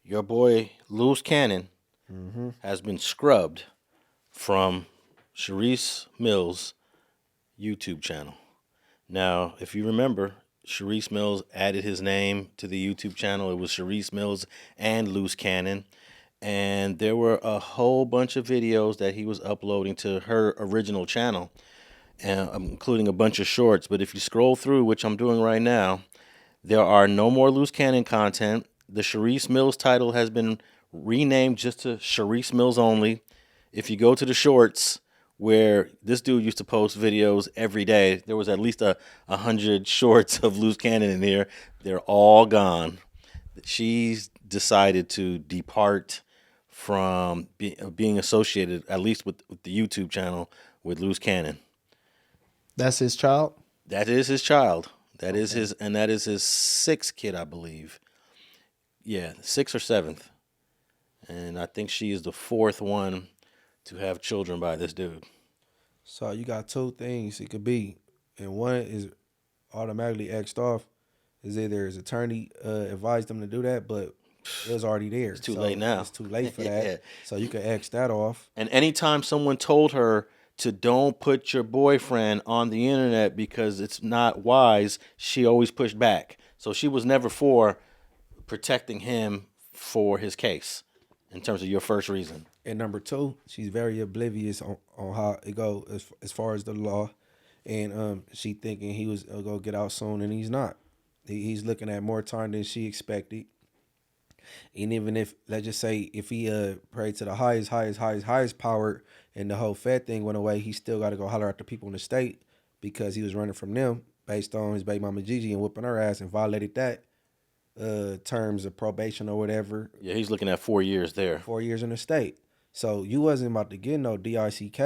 your boy Luce Cannon has been scrubbed from Shereice Mills' YouTube channel. Now, if you remember, Shereice Mills added his name to the YouTube channel. It was Shereice Mills and Luce Cannon. And there were a whole bunch of videos that he was uploading to her original channel, including a bunch of shorts. But if you scroll through, which I'm doing right now, there are no more Luce Cannon content. The Shereice Mills title has been renamed just to Shereice Mills only. If you go to the shorts, where this dude used to post videos every day, there was at least 100 shorts of Luce Cannon in here. They're all gone. She's decided to depart from being associated, at least with the YouTube channel, with Luce Cannon. That's his child? That is his child. That is his sixth kid, I believe. Yeah, sixth or seventh. And I think she is the fourth one to have children by this dude. So you got two things it could be. And one is automatically X'd off. Is either his attorney advised him to do that, but it was already there. It's too late now. It's too late for that. So you can X that off. And anytime someone told her to don't put your boyfriend on the internet because it's not wise, she always pushed back. So she was never for protecting him for his case in terms of your first reason. And number two, she's very oblivious on how it go as far as the law. And she thinking he was going to get out soon, and he's not. He's looking at more time than she expected. And even if, let's just say, if he prayed to the highest power and the whole Fed thing went away, he still got to go holler at the people in the state because he was running from them based on his baby mama Gigi and whooping her ass and violated that terms of probation or whatever. Yeah, he's looking at 4 years there. 4 years in the state. So you wasn't about to get no DICK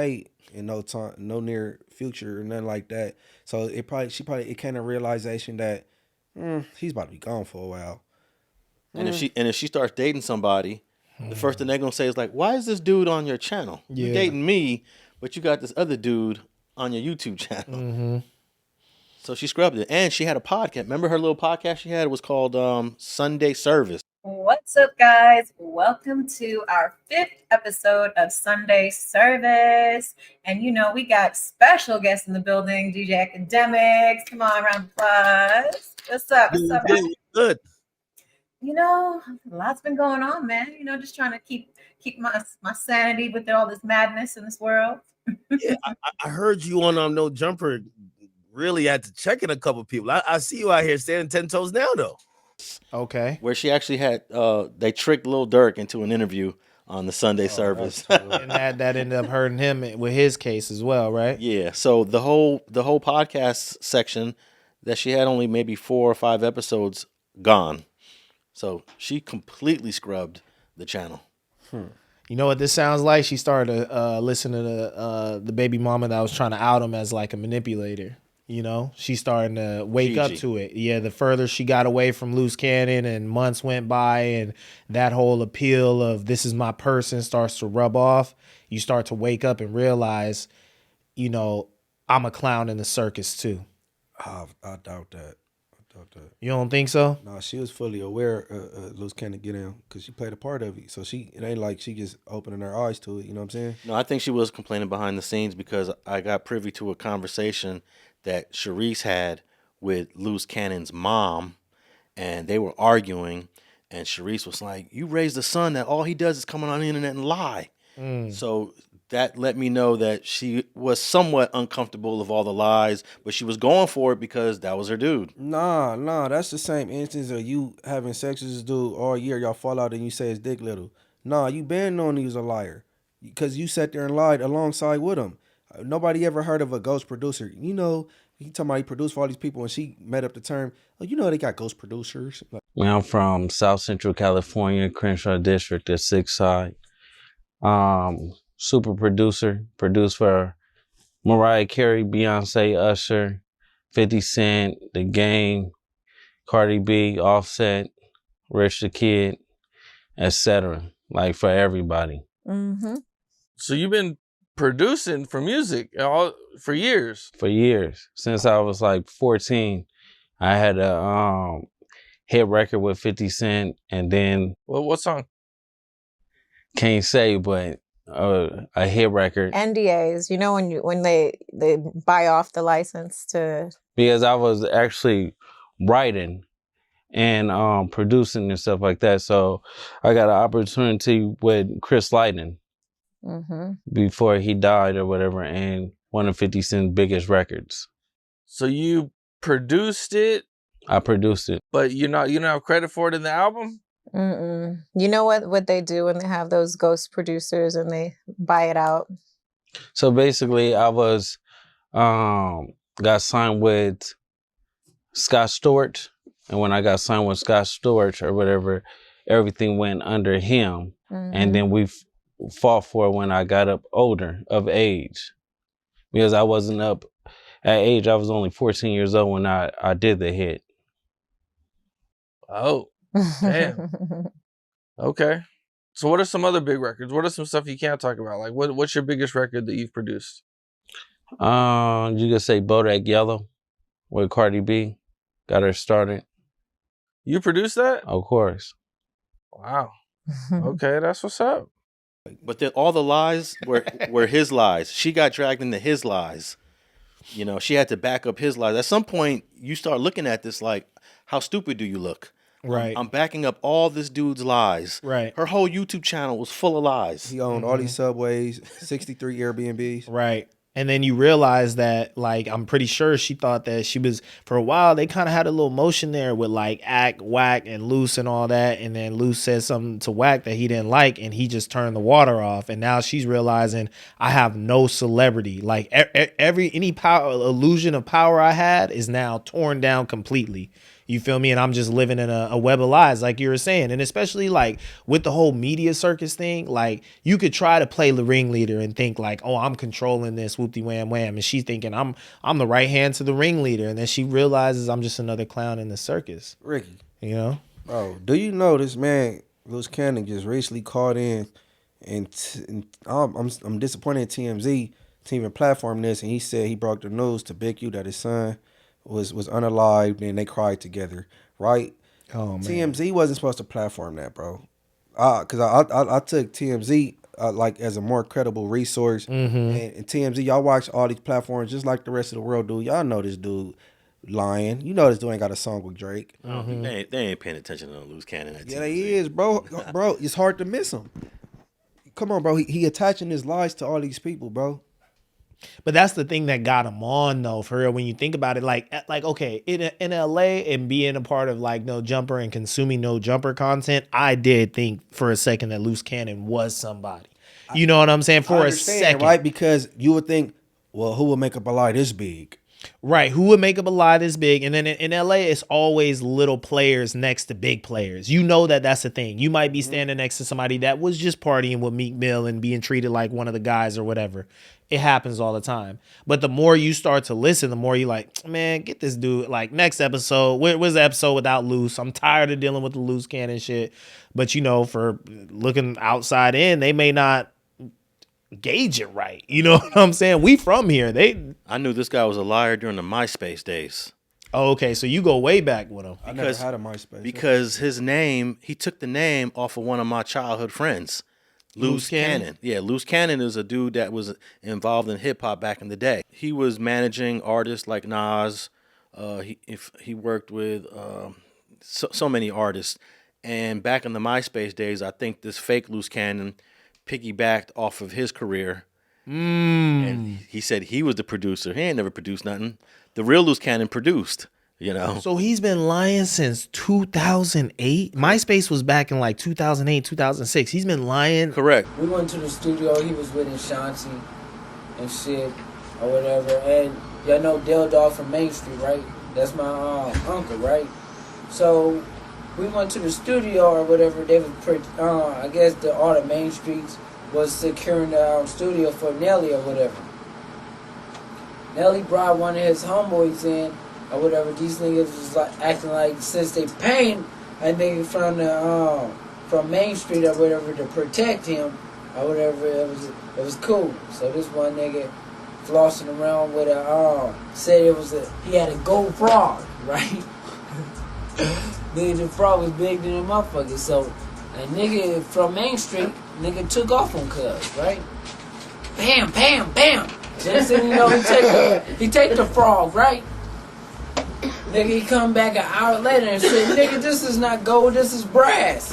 in no time, no near future or nothing like that. So it came to realization that he's about to be gone for a while. And if she starts dating somebody, the first thing they're gonna say is like, "Why is this dude on your channel? Yeah. You're dating me, but you got this other dude on your YouTube channel." Mm-hmm. So she scrubbed it, and she had a podcast. Remember her little podcast she had? It was called Sunday Service. What's up, guys? Welcome to our 5th episode of Sunday Service. And we got special guests in the building, DJ Academics. Come on, round of applause. What's up? What's up? Good. A lot's been going on, man. Just trying to keep my sanity with all this madness in this world. Yeah, I heard you on No Jumper really had to check in a couple people. I see you out here standing 10 toes down, though. Okay. Where she actually had, they tricked Lil Durk into an interview on the Sunday Service. And that ended up hurting him with his case as well, right? Yeah. So the whole podcast section that she had only maybe 4 or 5 episodes gone. So she completely scrubbed the channel. You know what this sounds like? She started listening to the baby mama that was trying to out him as like a manipulator. She's starting to wake up to it. Yeah, the further she got away from Luce Cannon and months went by and that whole appeal of this is my person starts to rub off, you start to wake up and realize, I'm a clown in the circus too. I doubt that. You don't think so? No, she was fully aware Luce Cannon get in because she played a part of it. So it ain't like she just opening her eyes to it. You know what I'm saying? No, I think she was complaining behind the scenes because I got privy to a conversation that Shereice had with Luce Cannon's mom, and they were arguing, and Shereice was like, "You raised a son that all he does is come on the internet and lie." So that let me know that she was somewhat uncomfortable of all the lies, but she was going for it because that was her dude. Nah, that's the same instance of you having sex with this dude all year, y'all fall out and you say his dick little. Nah, you been knowing he was a liar because you sat there and lied alongside with him. Nobody ever heard of a ghost producer. He talking about he produced for all these people and she made up the term, they got ghost producers. I'm from South Central California, Crenshaw District, the 6th side. Super producer, produced for Mariah Carey, Beyoncé, Usher, 50 Cent, The Game, Cardi B, Offset, Rich the Kid, etc. Like for everybody. Mm-hmm. So you've been producing for music for years? For years. Since I was like 14. I had a hit record with 50 Cent, and then Well, what song? can't say, but a hit record. NDAs, you know, when they buy off the license to. Because I was actually writing and producing and stuff like that. So I got an opportunity with Chris Lightning before he died or whatever, and one of 50 Cent's biggest records. So you produced it, I produced it. but you don't have credit for it in the album? You know what they do when they have those ghost producers and they buy it out? So basically I was got signed with Scott Storch, and when I got signed with Scott Storch or whatever, everything went under him. And then we fought for it when I got up older of age, because I wasn't up at age. I was only 14 years old when I did the hit. Oh, damn. Okay. So what are some other big records? What are some stuff you can't talk about? Like what's your biggest record that you've produced? You could say Bodak Yellow with Cardi B. Got her started. You produced that? Of course. Wow. Okay, that's what's up. But then all the lies were his lies. She got dragged into his lies. You know, she had to back up his lies. At some point, you start looking at this like, how stupid do you look? Right. I'm backing up all this dude's lies. Right. Her whole YouTube channel was full of lies. He owned all these Subways, 63 Airbnbs. Right. And then you realize that, like, I'm pretty sure she thought that she was, for a while, they kind of had a little motion there with, like, Act, Whack, and Luce and all that. And then Luce said something to Whack that he didn't like, and he just turned the water off. And now she's realizing, I have no celebrity. Like, any power, illusion of power I had is now torn down completely. You feel me? And I'm just living in a web of lies, like you were saying. And especially like with the whole media circus thing, like you could try to play the ringleader and think like, oh, I'm controlling this, whoopty wham wham. And she's thinking I'm the right hand to the ringleader. And then she realizes I'm just another clown in the circus. Ricky. You know? Bro, do you know this man, Luce Cannon, just recently called in and I'm disappointed in TMZ to even platform this, and he said he broke the news to Big U that his son was unalived and they cried together, right? Oh, man. TMZ wasn't supposed to platform that, bro. Because I took TMZ like as a more credible resource. And TMZ, y'all watch all these platforms just like the rest of the world do. Y'all know this dude lying. You know this dude ain't got a song with Drake. They ain't paying attention to Luce Cannon. Yeah, they is, bro. Bro, it's hard to miss him. Come on, bro. He attaching his lies to all these people, bro. But that's the thing that got him on, though, for real. When you think about it, like okay, in LA and being a part of like No Jumper and consuming No Jumper content, I did think for a second that Luce Cannon was somebody. You know what I'm saying? For a second, right? Because you would think, well, who would make up a lie this big? Right. Who would make up a lie this big? And then in LA, it's always little players next to big players. You know that's the thing. You might be standing next to somebody that was just partying with Meek Mill and being treated like one of the guys or whatever. It happens all the time. But the more you start to listen, the more you like, man, get this dude. Like next episode, where's the episode without Luce? I'm tired of dealing with the Luce Cannon shit. But you know, for looking outside in, they may not gauge it right. You know what I'm saying? We from here. I knew this guy was a liar during the MySpace days. Oh, okay. So you go way back with him. I never had a MySpace. Because his name, he took the name off of one of my childhood friends. Luce Cannon. Yeah, Luce Cannon is a dude that was involved in hip hop back in the day. He was managing artists like Nas. He worked with so many artists. And back in the MySpace days, I think this fake Luce Cannon piggybacked off of his career. And he said he was the producer. He ain't never produced nothing. The real Luce Cannon produced. You know, so he's been lying since 2008. MySpace was back in like 2008, 2006. He's been lying. Correct. We went to the studio. He was with Ashanti and shit or whatever. And y'all know Del Dog from Main Street, right? That's my uncle, right? So we went to the studio or whatever. They was, I guess, all the Main Streets was securing the studio for Nelly or whatever. Nelly brought one of his homeboys in. Or whatever, these niggas was like acting like since they paying a nigga from Main Street or whatever to protect him or whatever, it was cool. So this one nigga flossing around with said he had a gold frog, right? Nigga, the fraud was big than the motherfucker. So, a nigga from Main Street, nigga took off on Cuz, right? Bam, bam, bam. Next thing you know, he take the frog, right? Nigga, he come back an hour later and said, nigga, this is not gold, this is brass.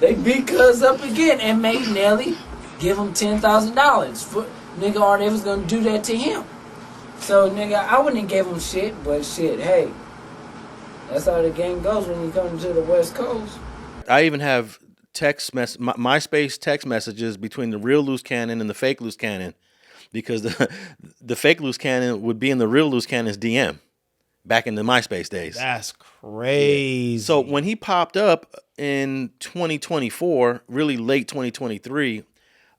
They beat Cuz up again and made Nelly give him $10,000 for nigga, or they was gonna do that to him. So nigga, I wouldn't have gave him shit, but shit, hey, that's how the game goes when you come to the West Coast. I even have MySpace text messages between the real Luce Cannon and the fake Luce Cannon, because the fake Luce Cannon would be in the real Luce Cannon's DM back in the MySpace days. That's crazy. So when he popped up in 2024, really late 2023,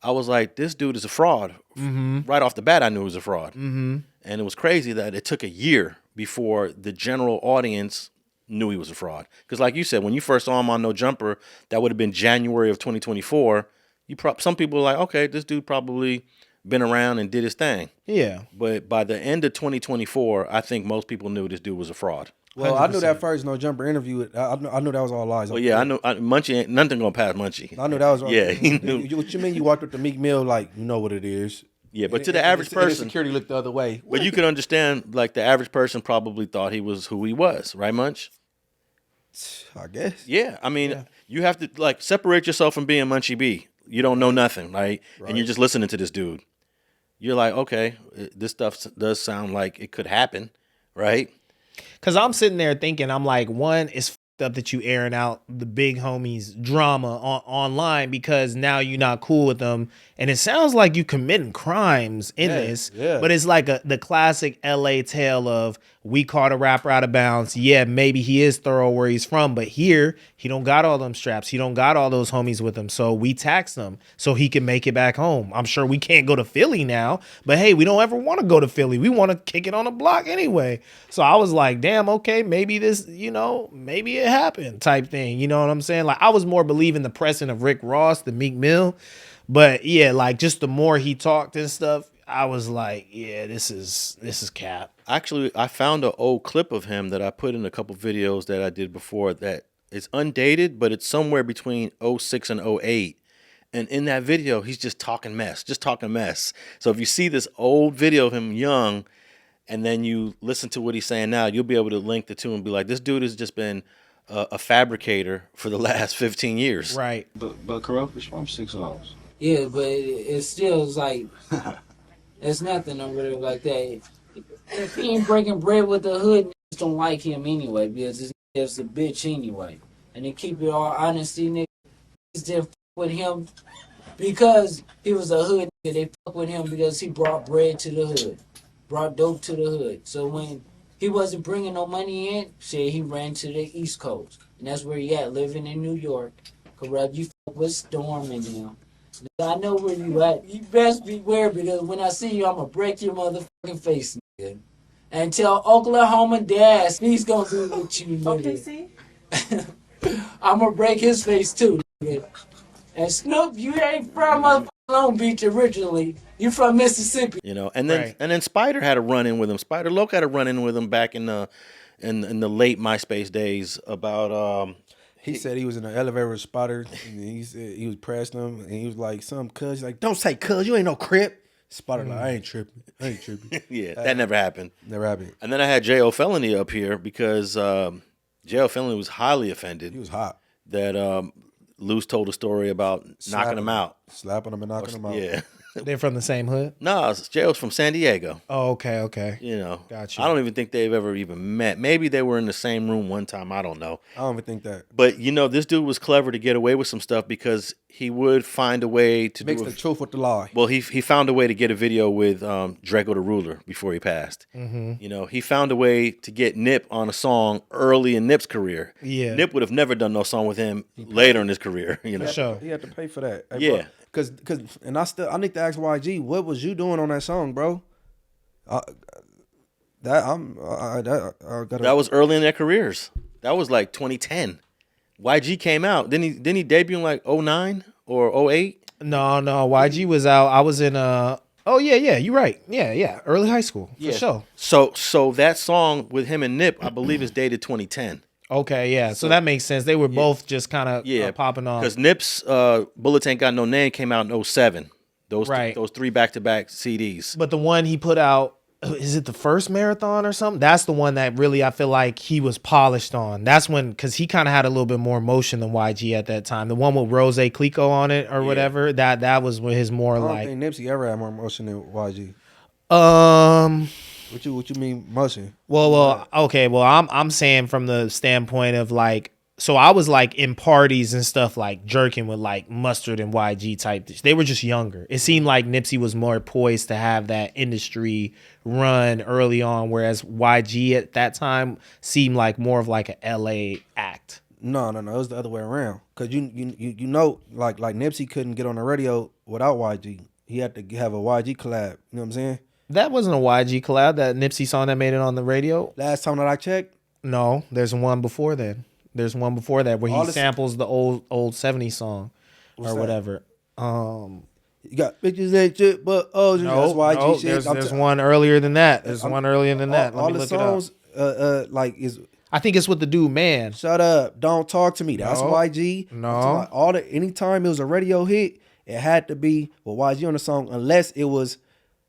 I was like, this dude is a fraud. Right off the bat, I knew he was a fraud. And it was crazy that it took a year before the general audience knew he was a fraud. Because like you said, when you first saw him on No Jumper, that would have been January of 2024. Some people were like, okay, this dude probably been around and did his thing. Yeah. But by the end of 2024, I think most people knew this dude was a fraud. Well, 100%. I knew that first No Jumper interview. I knew that was all lies. Well, yeah, I know Munchie ain't nothing gonna pass Munchie. I knew that was all. Yeah, he knew. What you mean? You walked up to Meek Mill like you know what it is. Yeah, but to the average person, security looked the other way. But you can understand, like the average person probably thought he was who he was, right, Munch? I guess. Yeah, I mean, you have to like separate yourself from being Munchie B. You don't know nothing, right? And you're just listening to this dude. You're like, okay, this stuff does sound like it could happen, right? Because I'm sitting there thinking, I'm like, one, it's f***ed up that you airing out the big homies drama online because now you're not cool with them. And it sounds like you committing crimes in this. Yeah. But it's like the classic LA tale of we caught a rapper out of bounds. Yeah, maybe he is thorough where he's from, but here he don't got all them straps. He don't got all those homies with him. So we taxed him so he can make it back home. I'm sure we can't go to Philly now, but hey, we don't ever want to go to Philly. We want to kick it on the block anyway. So I was like, damn, okay, maybe this, maybe it happened type thing. You know what I'm saying? Like I was more believing the pressing of Rick Ross, the Meek Mill. But yeah, like just the more he talked and stuff, I was like, yeah, this is cap. Actually, I found an old clip of him that I put in a couple videos that I did before that is undated, but it's somewhere between 06 and 08. And in that video, he's just talking mess. So if you see this old video of him young, and then you listen to what he's saying now, you'll be able to link the two and be like, this dude has just been a fabricator for the last 15 years. Right. But corrupt is from 6 hours. Yeah, but it still is like, it's nothing over there like that. If he ain't breaking bread with the hood, niggas don't like him anyway, because this nigga's a bitch anyway. And to keep it all honesty, niggas didn't fuck with him because he was a hood nigga. They fuck with him because he brought bread to the hood, brought dope to the hood. So when he wasn't bringing no money in, shit, he ran to the East Coast. And that's where he at, living in New York. Corrupt, you fuck with Storm and him. I know where you at. You best beware because when I see you, I'm gonna break your motherfucking face, nigga. And tell Oklahoma Dash he's gonna do what you, nigga. Okay, I'm gonna break his face too, nigga. And Snoop, you ain't from Long Beach originally. You from Mississippi. And then Spider had a run in with him. Spider Loc had a run in with him back in the late MySpace days about He said he was in an elevator with Spider, and he said he was pressing him, and he was like, "Some cuz." He's like, "Don't say cuz, you ain't no crip." Spider like, I ain't tripping. Yeah, that never happened. Never happened. And then I had J.O. Felony up here because J.O. Felony was highly offended. He was hot. That Luce told a story about knocking him out. Slapping him and knocking him out. Yeah. They're from the same hood? No, J.O.'s from San Diego. Oh, okay. Gotcha. I don't even think they've ever even met. Maybe they were in the same room one time. I don't know. I don't even think that. But, this dude was clever to get away with some stuff because he would find a way to mix the truth with the lie. Well, he found a way to get a video with Drakeo the Ruler before he passed. Mm-hmm. He found a way to get Nip on a song early in Nip's career. Yeah. Nip would have never done no song with him later in his career. For sure. He had to pay for that. Hey, yeah. Cause I need to ask YG, what was you doing on that song, bro? That was early in their careers. That was like 2010. YG came out. Didn't he debut in like 09 or 08? No. YG was out. I was in Oh yeah, you're right. Yeah, early high school for sure. So that song with him and Nip, I believe, is dated 2010. Okay, yeah. So that makes sense. They were both just kind of popping on. Because Nip's Bullets Ain't Got No Name came out in 07. Those three back-to-back CDs. But the one he put out, is it the first marathon or something? That's the one that really I feel like he was polished on. That's when, because he kind of had a little bit more emotion than YG at that time. The one with Rose Clico on it or whatever, that was his more I don't like. think Nipsey ever had more emotion than YG. What you mean motion? Well, okay. Well, I'm saying from the standpoint of like, so I was like in parties and stuff like jerking with like Mustard and YG type. They were just younger. It seemed like Nipsey was more poised to have that industry run early on, whereas YG at that time seemed like more of like a LA act. No, it was the other way around. Cause you know, like Nipsey couldn't get on the radio without YG. He had to have a YG collab. You know what I'm saying? That wasn't a YG collab. That Nipsey song that made it on the radio. Last time that I checked. No, there's one before then. There's one before that where he samples the old 70s song or whatever. You got bitches ain't shit, but that's YG shit. There's one earlier than that. There's one earlier than that. Let me look songs, it up. Like is. I think it's with the dude, man. Shut up! Don't talk to me. That's YG. No. Anytime it was a radio hit, it had to be with YG on the song, unless it was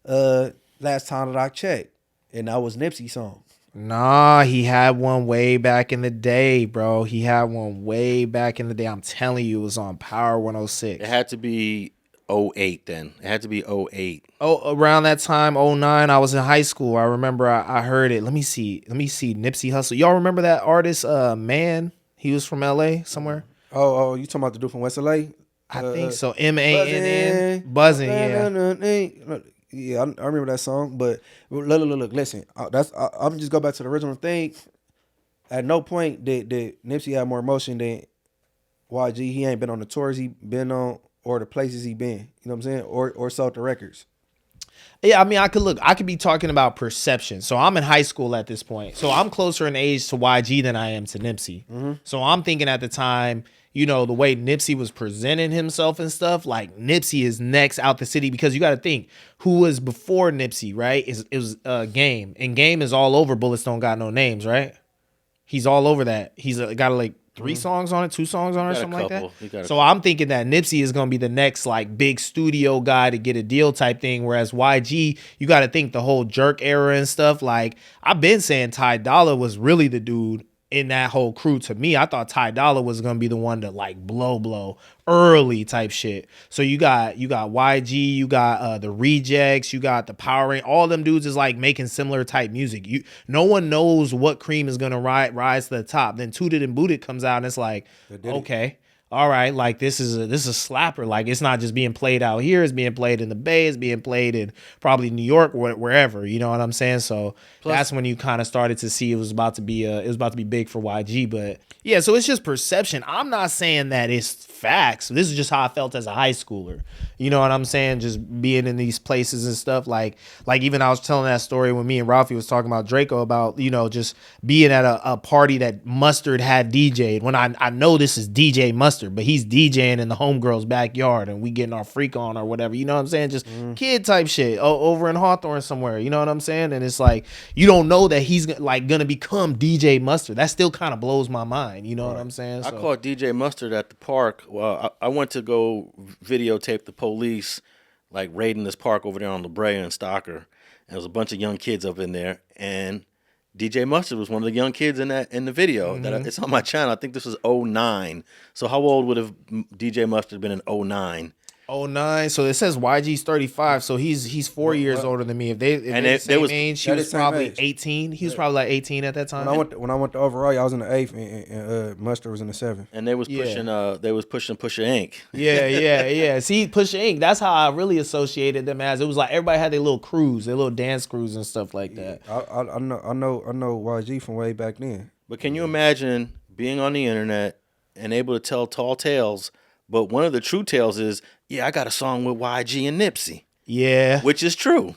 last time that I checked, and that was Nipsey's song. Nah, he had one way back in the day, bro. He had one way back in the day. I'm telling you, it was on Power 106. It had to be 08 then. It had to be 08. Oh, around that time, 09, I was in high school. I remember I heard it. Let me see. Nipsey Hussle. Y'all remember that artist, Man? He was from LA somewhere. Oh, you talking about the dude from West LA? I think so. MANN. Buzzing, yeah. Yeah, I remember that song, but look, listen. I'm just go back to the original thing. At no point did Nipsey have more emotion than YG. He ain't been on the tours he been on or the places he been. You know what I'm saying? Or sold the records. Yeah, I mean, I could be talking about perception. So I'm in high school at this point. So I'm closer in age to YG than I am to Nipsey. Mm-hmm. So I'm thinking at the time, you know, the way Nipsey was presenting himself and stuff, like Nipsey is next out the city, because you got to think who was before Nipsey, right? It was Game, and Game is all over Bullets Don't Got No Names, right? He's all over that. He's got like 3 songs on it, 2 songs on it, or something like that. So I'm thinking that Nipsey is gonna be the next like big studio guy to get a deal type thing. Whereas YG, you got to think the whole Jerk era and stuff. Like I've been saying, Ty Dolla was really the dude in that whole crew. To me, I thought Ty Dolla was gonna be the one to like blow early type shit. So you got YG, you got the Rejects, you got the Power Rangers. All them dudes is like making similar type music. No one knows what cream is gonna rise to the top. Then Tooted and Booted comes out and it's like, okay, all right, like this is a slapper. Like it's not just being played out here, it's being played in the Bay, it's being played in probably New York or wherever, you know what I'm saying? So that's when you kind of started to see it was about to be big for YG. But yeah, so it's just perception. I'm not saying that it's facts. This is just how I felt as a high schooler. You know what I'm saying? Just being in these places and stuff. Like even I was telling that story when me and Ralphie was talking about Drakeo about, you know, just being at a party that Mustard had DJ'd. When I know this is DJ Mustard, but he's DJing in the homegirl's backyard and we getting our freak on or whatever. You know what I'm saying? Just kid type shit over in Hawthorne somewhere. You know what I'm saying? And it's like, you don't know that he's like gonna become DJ Mustard. That still kind of blows my mind. You know what I'm saying? I caught DJ Mustard at the park. Well, I went to go videotape the police like raiding this park over there on La Brea and Stocker. And there was a bunch of young kids up in there, and DJ Mustard was one of the young kids in the video. That it's on my channel. I think this was 09. So how old would have DJ Mustard been in 09? 09. So it says YG's 35, so he's 4 years older than me. If they the same age, she was probably 18. He was probably like 18 at that time. When I went to overall, I was in the 8th, and Mustard was in the 7th. And they was pushing Pusha Inc. Yeah. See, Pusha Inc. That's how I really associated them as. It was like everybody had their little crews, their little dance crews and stuff like that. I know YG from way back then. But can you imagine being on the internet and able to tell tall tales? But one of the true tales is, yeah, I got a song with YG and Nipsey. Yeah. Which is true.